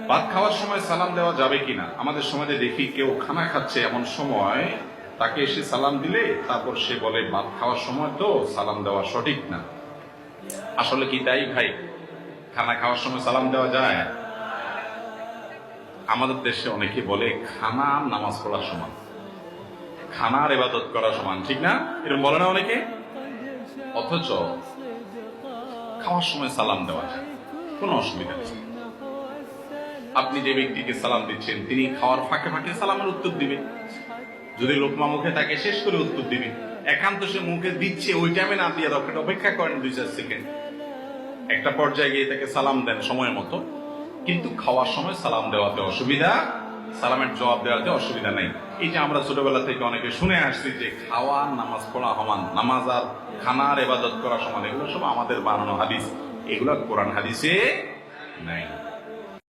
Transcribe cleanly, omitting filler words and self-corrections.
ভাত খাওয়ার সময় সালাম দেওয়া যাবে কিনা? আমাদের সমাজে দেখি কেউ খানা খাচ্ছে, এমন সময় তাকে এসে সালাম দিলে তারপর সে বলে ভাত খাওয়ার সময় তো সালাম দেওয়া সঠিক না। আসলে কি তাই ভাই? খানা খাওয়ার সময় সালাম দেওয়া যায়? আমাদের দেশে অনেকে বলে খানা নামাজ পড়ার সমান, খানার ইবাদত করা সমান, ঠিক না? এরকম বলে না অনেকে? অথচ খাওয়ার সময় সালাম দেওয়া যায়, কোনো অসুবিধা নেই। আপনি যে ব্যক্তিকে সালাম দিচ্ছেন তিনি খাওয়ার ফাঁকে ফাঁকে সালামের উত্তর দিবে, যদি লোকমা মুখে তাকে শেষ করে উত্তর দিবে। একান্ত সে মুখে দিচ্ছে, ওই টাইমে না দিয়ে অপেক্ষা করেন 2-4 সেকেন্ড, একটা পর্যায়ে গিয়ে তাকে সালাম দেন সময় মতো। কিন্তু খাওয়ার সময় সালাম দেওয়াতে অসুবিধা, সালামের জবাব দেওয়াতে অসুবিধা নেই। এই যে আমরা ছোটবেলা থেকে অনেকে শুনে আসছি যে খাওয়া নামাজ পড়া সমান, নামাজ আর খানার ইবাদত করা সমান, এগুলো সব আমাদের বানানো হাদিস, এগুলো কোরআন হাদিসে নাই।